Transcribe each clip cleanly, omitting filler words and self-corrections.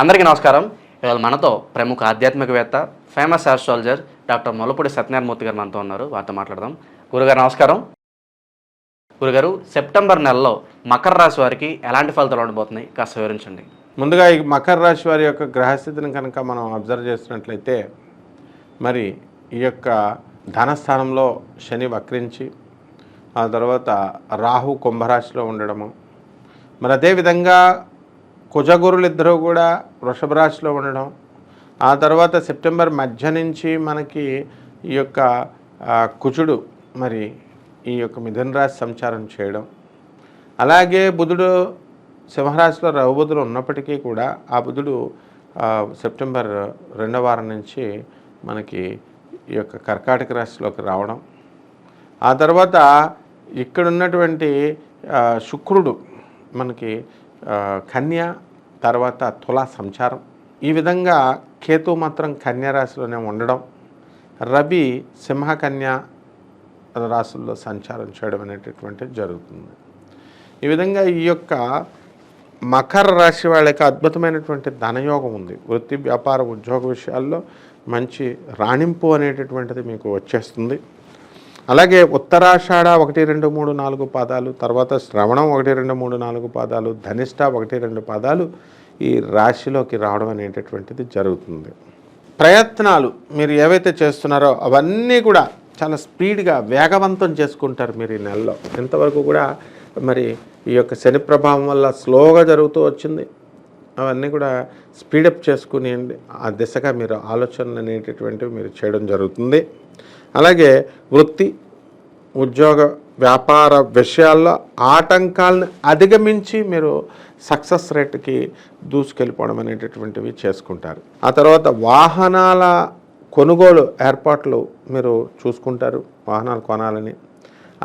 అందరికీ నమస్కారం. ఇవాళ మనతో ప్రముఖ ఆధ్యాత్మికవేత్త, famous astrologer doctor Mullapudi Satyanarayana Murthy గారు మనతో ఉన్నారు. వారితో మాట్లాడదాం. గురుగారు నమస్కారం. గురుగారు, సెప్టెంబర్ నెలలో మకర రాశి వారికి ఎలాంటి ఫలితాలు ఉండబోతున్నాయి కాస్త వివరించండి. ముందుగా ఈ మకర రాశి వారి యొక్క గ్రహస్థితిని కనుక మనం అబ్జర్వ్ చేసినట్లయితే, మరి ఈ యొక్క ధనస్థానంలో శని వక్రించి, ఆ తర్వాత రాహు కుంభరాశిలో ఉండడము, మరి అదేవిధంగా కుజగురులు ఇద్దరు కూడా వృషభ రాశిలో ఉండడం, ఆ తర్వాత సెప్టెంబర్ మధ్య నుంచి మనకి ఈ యొక్క కుజుడు మరి ఈ యొక్క మిథున రాశి సంచారం చేయడం, అలాగే బుధుడు సింహరాశిలో రవిబుధులు ఉన్నప్పటికీ కూడా ఆ బుధుడు సెప్టెంబర్ 2వ వారం నుంచి మనకి ఈ యొక్క కర్కాటక రాశిలోకి రావడం, ఆ తర్వాత ఇక్కడ ఉన్నటువంటి శుక్రుడు మనకి కన్య తర్వాత తులా సంచారం, ఈ విధంగా కేతు మాత్రం కన్యా రాశిలోనే ఉండడం, రవి సింహ కన్యా రాశుల్లో సంచారం చేయడం అనేటటువంటిది జరుగుతుంది. ఈ విధంగా ఈ యొక్క మకర రాశి వాళ్ళకి అద్భుతమైనటువంటి ధనయోగం ఉంది. వృత్తి వ్యాపార ఉద్యోగ విషయాల్లో మంచి రాణింపు అనేటటువంటిది మీకు వచ్చేస్తుంది. అలాగే ఉత్తరాషాఢ 1, 2, 3, 4 పాదాలు, తర్వాత శ్రవణం 1, 2, 3, 4 పాదాలు, ధనిష్ట 1, 2 పాదాలు ఈ రాశిలోకి రావడం అనేటటువంటిది జరుగుతుంది. ప్రయత్నాలు మీరు ఏవైతే చేస్తున్నారో అవన్నీ కూడా చాలా స్పీడ్గా వేగవంతం చేసుకుంటారు మీరు ఈ నెలలో. ఇంతవరకు కూడా మరి ఈ యొక్క శని ప్రభావం వల్ల స్లోగా జరుగుతూ వచ్చింది, అవన్నీ కూడా స్పీడప్ చేసుకుని ఆ దిశగా మీరు ఆలోచనలు అనేటటువంటివి మీరు చేయడం జరుగుతుంది. అలాగే వృత్తి ఉద్యోగ వ్యాపార విషయాల్లో ఆటంకాలను అధిగమించి మీరు సక్సెస్ రేట్కి దూసుకెళ్ళిపోవడం అనేటటువంటివి చేసుకుంటారు. ఆ తర్వాత వాహనాల కొనుగోలు ఏర్పాట్లు మీరు చూసుకుంటారు, వాహనాలు కొనాలని.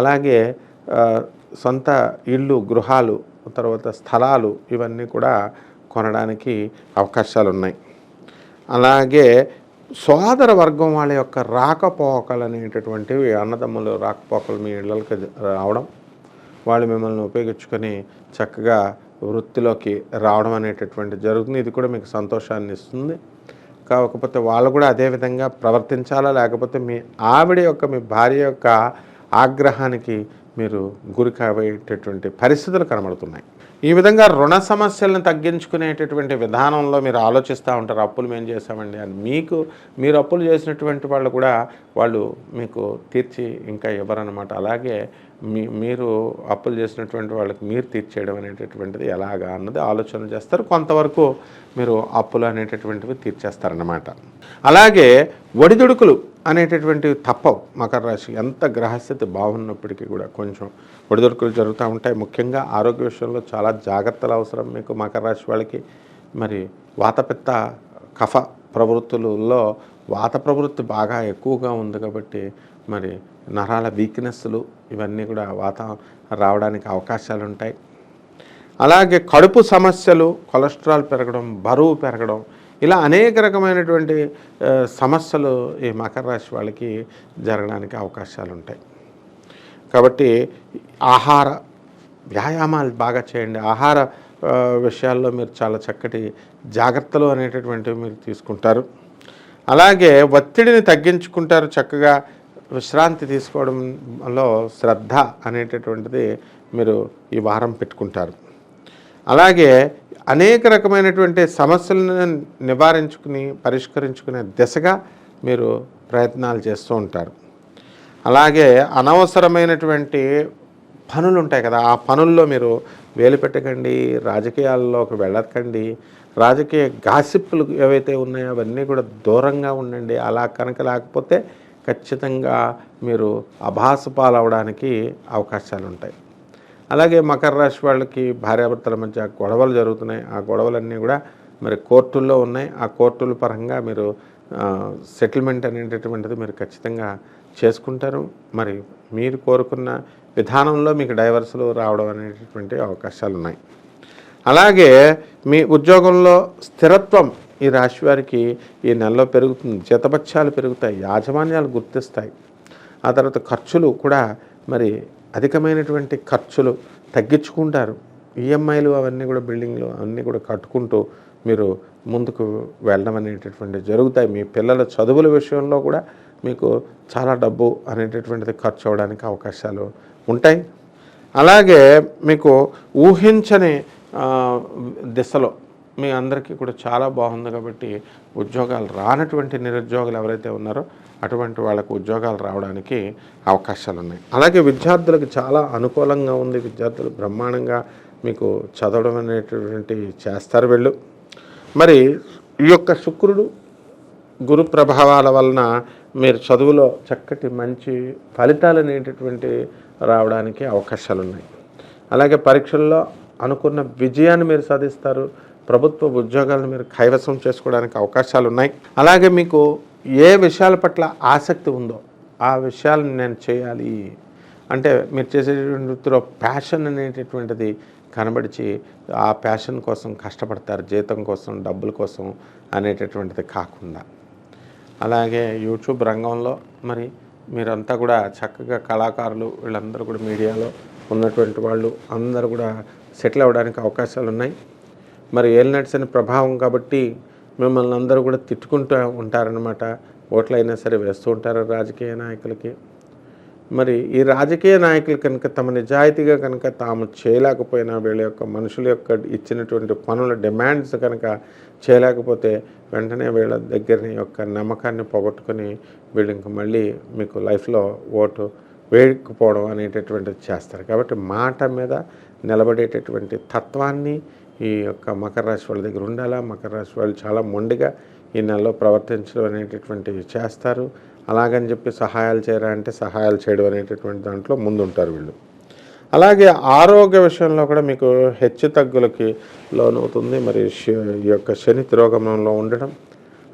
అలాగే సొంత ఇళ్ళు గృహాలు తర్వాత స్థలాలు ఇవన్నీ కూడా కొనడానికి అవకాశాలు ఉన్నాయి. అలాగే సోదర వర్గం వాళ్ళ యొక్క రాకపోకలు అనేటటువంటివి, అన్నదమ్ములు రాకపోకలు మీ ఇళ్ళకి రావడం, వాళ్ళు మిమ్మల్ని ఉపయోగించుకొని చక్కగా వృత్తిలోకి రావడం అనేటటువంటి జరుగుతుంది. ఇది కూడా మీకు సంతోషాన్ని ఇస్తుంది. కాకపోతే వాళ్ళు కూడా అదేవిధంగా ప్రవర్తించాలా, లేకపోతే మీ ఆవిడ యొక్క మీ భార్య యొక్క ఆగ్రహానికి మీరు గురి కాబోయేటటువంటి పరిస్థితులు కనబడుతున్నాయి. ఈ విధంగా రుణ సమస్యలను తగ్గించుకునేటటువంటి విధానంలో మీరు ఆలోచిస్తూ ఉంటారు. అప్పులు మేము చేసామండి అని. మీరు అప్పులు చేసినటువంటి వాళ్ళు కూడా వాళ్ళు మీకు తీర్చి ఇంకా ఇవ్వరన్నమాట. అలాగే మీరు అప్పులు చేసినటువంటి వాళ్ళకి మీరు తీర్చేయడం అనేటటువంటిది ఎలాగా అన్నది ఆలోచన చేస్తారు. కొంతవరకు మీరు అప్పులు అనేటటువంటివి తీర్చేస్తారన్నమాట. అలాగే ఒడిదుడుకులు అనేటటువంటివి తప్పవు. మకర రాశి ఎంత గ్రహస్థితి బాగున్నప్పటికీ కూడా కొంచెం ఒడిదుడుకులు జరుగుతూ ఉంటాయి. ముఖ్యంగా ఆరోగ్య విషయంలో చాలా జాగ్రత్తలు అవసరం మీకు మకర రాశి వాళ్ళకి. మరి వాతపిత్త కఫ ప్రవృత్తులలో వాత ప్రవృత్తి బాగా ఎక్కువగా ఉంది కాబట్టి మరి నరాల వీక్నెస్లు ఇవన్నీ కూడా వాత రావడానికి అవకాశాలు ఉంటాయి. అలాగే కడుపు సమస్యలు, కొలెస్ట్రాల్ పెరగడం, బరువు పెరగడం, ఇలా అనేక రకమైనటువంటి సమస్యలు ఈ మకర రాశి వాళ్ళకి జరగడానికి అవకాశాలు ఉంటాయి. కాబట్టి ఆహార వ్యాయామాలు బాగా చేయండి. ఆహార విషయాల్లో మీరు చాలా చక్కటి జాగ్రత్తలు అనేటటువంటివి మీరు తీసుకుంటారు. అలాగే ఒత్తిడిని తగ్గించుకుంటారు. చక్కగా విశ్రాంతి తీసుకోవడంలో శ్రద్ధ అనేటటువంటిది మీరు ఈ వారం పెట్టుకుంటారు. అలాగే అనేక రకమైనటువంటి సమస్యలను నివారించుకుని పరిష్కరించుకునే దిశగా మీరు ప్రయత్నాలు చేస్తూ ఉంటారు. అలాగే అనవసరమైనటువంటి పనులు ఉంటాయి కదా, ఆ పనుల్లో మీరు వేలు పెట్టకండి, రాజకీయాల్లోకి వెళ్ళకండి, రాజకీయ గాసిప్పులు ఏవైతే ఉన్నాయో అవన్నీ కూడా దూరంగా ఉండండి. అలా కనుక లేకపోతే ఖచ్చితంగా మీరు అభాసు పాలవడానికి అవకాశాలు ఉంటాయి. అలాగే మకర రాశి వాళ్ళకి భార్యాభర్తల మధ్య గొడవలు జరుగుతున్నాయి. ఆ గొడవలన్నీ కూడా మరి కోర్టుల్లో ఉన్నాయి. ఆ కోర్టుల పరంగా మీరు సెటిల్మెంట్ అనేటటువంటిది మీరు ఖచ్చితంగా చేసుకుంటారు. మరి మీరు కోరుకున్న విధానంలో మీకు డైవర్సులు రావడం అనేటటువంటి అవకాశాలు ఉన్నాయి. అలాగే మీ ఉద్యోగంలో స్థిరత్వం ఈ రాశి వారికి ఈ నెలలో పెరుగుతుంది. జీతభత్యాలు పెరుగుతాయి, యాజమాన్యాలు గుర్తిస్తాయి. ఆ తర్వాత ఖర్చులు కూడా మరి అధికమైనటువంటి ఖర్చులు తగ్గించుకుంటారు. ఈఎంఐలు అవన్నీ కూడా బిల్డింగ్లు అవన్నీ కూడా కట్టుకుంటూ మీరు ముందుకు వెళ్ళడం అనేటటువంటిది జరుగుతాయి. మీ పిల్లల చదువుల విషయంలో కూడా మీకు చాలా డబ్బు అనేటటువంటిది ఖర్చు అవ్వడానికి అవకాశాలు ఉంటాయి. అలాగే మీకు ఊహించని దిశలో మీ అందరికీ కూడా చాలా బాగుంది కాబట్టి ఉద్యోగాలు రానటువంటి నిరుద్యోగులు ఎవరైతే ఉన్నారో అటువంటి వాళ్ళకు ఉద్యోగాలు రావడానికి అవకాశాలు ఉన్నాయి. అలాగే విద్యార్థులకు చాలా అనుకూలంగా ఉంది. విద్యార్థులు బ్రహ్మాండంగా మీకు చదవడం అనేటువంటి చేస్తారు వీళ్ళు. మరి ఈ యొక్క శుక్రుడు గురు ప్రభావాల వలన మీరు చదువులో చక్కటి మంచి ఫలితాలు అనేటటువంటి రావడానికి అవకాశాలు ఉన్నాయి. అలాగే పరీక్షల్లో అనుకున్న విజయాన్ని మీరు సాధిస్తారు. ప్రభుత్వ ఉద్యోగాలను మీరు కైవసం చేసుకోవడానికి అవకాశాలు ఉన్నాయి. అలాగే మీకు ఏ విషయాల పట్ల ఆసక్తి ఉందో ఆ విషయాలను నేను చేయాలి అంటే మీరు చేసేటటువంటి వృత్తిలో ప్యాషన్ అనేటటువంటిది కనబడిచి ఆ ప్యాషన్ కోసం కష్టపడతారు, జీతం కోసం, డబ్బుల కోసం అనేటటువంటిది కాకుండా. అలాగే యూట్యూబ్ రంగంలో మరి మీరంతా కూడా చక్కగా కళాకారులు వీళ్ళందరూ కూడా మీడియాలో ఉన్నటువంటి వాళ్ళు అందరూ కూడా సెటిల్ అవ్వడానికి అవకాశాలు ఉన్నాయి. మరి ఏలినట్స్ ప్రభావం కాబట్టి మిమ్మల్ని అందరూ కూడా తిట్టుకుంటూ ఉంటారనమాట. ఓట్లైనా సరే వేస్తూ ఉంటారు రాజకీయ నాయకులకి. మరి ఈ రాజకీయ నాయకులు కనుక తమ నిజాయితీగా కనుక తాము చేయలేకపోయినా వీళ్ళ యొక్క మనుషుల యొక్క ఇచ్చినటువంటి పనుల డిమాండ్స్ కనుక చేయలేకపోతే వెంటనే వీళ్ళ దగ్గర యొక్క నమ్మకాన్ని పోగొట్టుకొని వీళ్ళు ఇంక మళ్ళీ మీకు లైఫ్లో ఓటు వేయకపోవడం అనేటటువంటిది చేస్తారు. కాబట్టి మాట మీద నిలబడేటటువంటి తత్వాన్ని ఈ యొక్క మకర రాశి వాళ్ళ దగ్గర ఉండాలా. మకర రాశి వాళ్ళు చాలా మొండిగా ఈ నెలలో ప్రవర్తించడం అనేటటువంటివి చేస్తారు. అలాగని చెప్పి సహాయాలు చేయరా అంటే సహాయాలు చేయడం అనేటటువంటి దాంట్లో ముందుంటారు వీళ్ళు. అలాగే ఆరోగ్య విషయంలో కూడా మీకు హెచ్చు తగ్గులకి లోనవుతుంది. మరి ఈ యొక్క శని తిరోగమనంలో ఉండడం,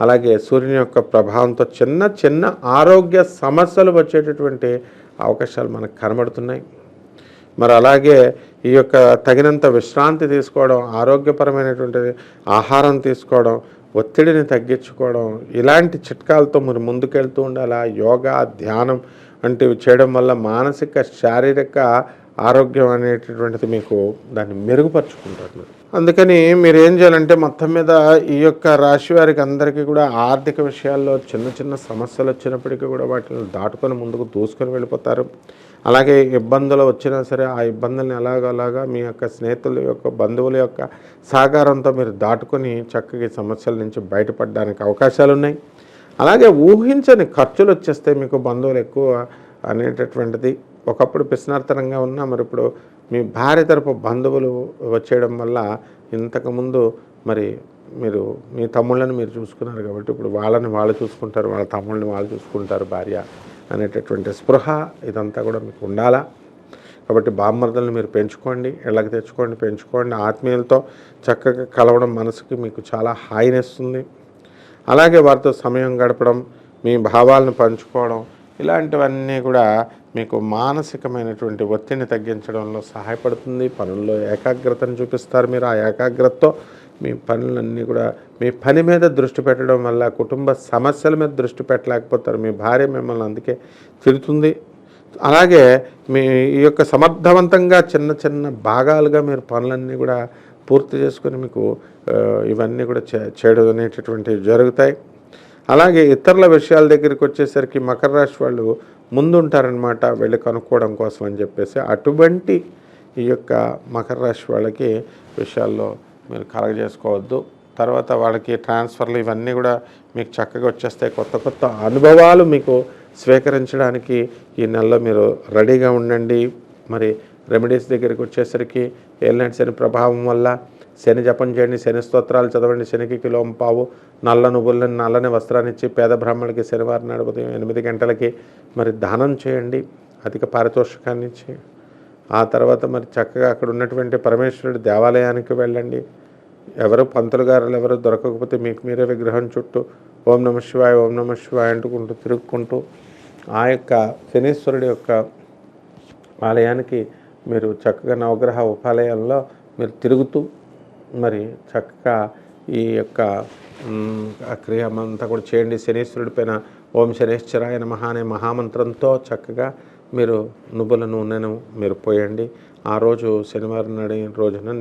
అలాగే సూర్యుని యొక్క ప్రభావంతో చిన్న చిన్న ఆరోగ్య సమస్యలు వచ్చేటటువంటి అవకాశాలు మనకు కనబడుతున్నాయి. మరి అలాగే ఈ యొక్క తగినంత విశ్రాంతి తీసుకోవడం, ఆరోగ్యపరమైనటువంటి ఆహారం తీసుకోవడం, ఒత్తిడిని తగ్గించుకోవడం, ఇలాంటి చిట్కాలతో మీరు ముందుకెళ్తూ ఉండాలి. యోగా, ధ్యానం వంటివి చేయడం వల్ల మానసిక, శారీరక ఆరోగ్యం అనేటటువంటిది మీకు దాన్ని మెరుగుపరుచుకుంటారు. అందుకని మీరు ఏం చేయాలంటే మొత్తం మీద ఈ యొక్క రాశి వారికి అందరికీ కూడా ఆర్థిక విషయాల్లో చిన్న చిన్న సమస్యలు వచ్చినప్పటికీ కూడా వాటిని దాటుకొని ముందుకు దూసుకొని వెళ్ళిపోతారు. అలాగే ఇబ్బందులు వచ్చినా సరే ఆ ఇబ్బందుల్ని అలాగా మీ యొక్క స్నేహితుల యొక్క, బంధువుల యొక్క సహకారంతో మీరు దాటుకొని చక్కగా సమస్యల నుంచి బయటపడడానికి అవకాశాలు ఉన్నాయి. అలాగే ఊహించని ఖర్చులు వచ్చేస్తే మీకు బంధువులు ఎక్కువ అనేటటువంటిది. ఒకప్పుడు పిసినార్తనంగా ఉన్నా మరి ఇప్పుడు మీ భార్య తరపు బంధువులు వచ్చేయడం వల్ల ఇంతకుముందు మరి మీరు మీ తమ్ముళ్ళని మీరు చూసుకున్నారు కాబట్టి ఇప్పుడు వాళ్ళని వాళ్ళు చూసుకుంటారు, వాళ్ళ తమ్ముళ్ళని వాళ్ళు చూసుకుంటారు భార్య అనేటటువంటి స్పృహ ఇదంతా కూడా మీకు ఉండాలా. కాబట్టి బామ్మర్దలను మీరు పెంచుకోండి, ఇళ్ళకి తెచ్చుకోండి, పెంచుకోండి. ఆత్మీయులతో చక్కగా కలవడం మనసుకి మీకు చాలా హాయినిస్తుంది. అలాగే వారితో సమయం గడపడం, మీ భావాలను పంచుకోవడం, ఇలాంటివన్నీ కూడా మీకు మానసికమైనటువంటి ఒత్తిడిని తగ్గించడంలో సహాయపడుతుంది. పనుల్లో ఏకాగ్రతను చూపిస్తారు మీరు. ఆ ఏకాగ్రతతో మీ పనులన్నీ కూడా మీ పని మీద దృష్టి పెట్టడం వల్ల కుటుంబ సమస్యల మీద దృష్టి పెట్టలేకపోతారు. మీ భార్య మిమ్మల్ని అందుకే తిడుతుంది. అలాగే మీ ఈ యొక్క సమర్థవంతంగా చిన్న చిన్న భాగాలుగా మీరు పనులన్నీ కూడా పూర్తి చేసుకొని మీకు ఇవన్నీ కూడా చేయడం అనేటటువంటివి జరుగుతాయి. అలాగే ఇతరుల విషయాల దగ్గరికి వచ్చేసరికి మకర రాశి వాళ్ళు ముందుంటారనమాట వెళ్ళి కనుక్కోవడం కోసం అని చెప్పేసి. అటువంటి ఈ యొక్క మకర రాశి వాళ్ళకి విషయాల్లో మీరు కలగజేసుకోవద్దు. తర్వాత వాళ్ళకి ట్రాన్స్ఫర్లు ఇవన్నీ కూడా మీకు చక్కగా వచ్చేస్తాయి. కొత్త కొత్త అనుభవాలు మీకు స్వీకరించడానికి ఈ నెలలో మీరు రెడీగా ఉండండి. మరి రెమెడీస్ దగ్గరికి వచ్చేసరికి ఏలినాటి శని ప్రభావం వల్ల శని జపం చేయండి, శని స్తోత్రాలు చదవండి, శనికి కిలోం పావు నల్ల నువ్వులని నల్లని వస్త్రాన్ని ఇచ్చి పేద బ్రాహ్మణులకి శనివారం నాడు ఉదయం 8 గంటలకి మరి దానం చేయండి, అధిక పారితోషికాన్ని ఇచ్చి. ఆ తర్వాత మరి చక్కగా అక్కడ ఉన్నటువంటి పరమేశ్వరుడి దేవాలయానికి వెళ్ళండి. ఎవరు పంతులు గారులు ఎవరు దొరకకపోతే మీకు మీరే విగ్రహం చుట్టూ ఓం నమ శివాయ, ఓం నమ శివాయ అంటుకుంటూ తిరుగుకుంటూ ఆ యొక్క శనీశ్వరుడి యొక్క ఆలయానికి మీరు చక్కగా నవగ్రహ ఉపాలయాల్లో మీరు తిరుగుతూ మరి చక్కగా ఈ యొక్క క్రియమంతా కూడా చేయండి. శనీశ్వరుడి పైన ఓం శనేశ్వరాయ నమః అనే మహామంత్రంతో చక్కగా మీరు నువ్వుల నూనెను మీరు పోయండి. ఆ రోజు శనివారం నాడు రోజున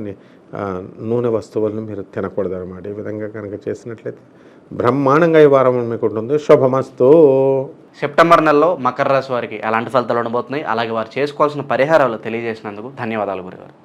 నూనె వస్తువులను మీరు తినకూడదు అనమాట. ఈ విధంగా కనుక చేసినట్లయితే బ్రహ్మాండంగా ఈ వారం మీకు ఉంటుంది. శుభమస్తు. సెప్టెంబర్ నెలలో మకర రాశి వారికి ఎలాంటి ఫలితాలు ఉండబోతున్నాయి, అలాగే వారు చేసుకోవాల్సిన పరిహారాలు తెలియజేసినందుకు ధన్యవాదాలు గురుగారు.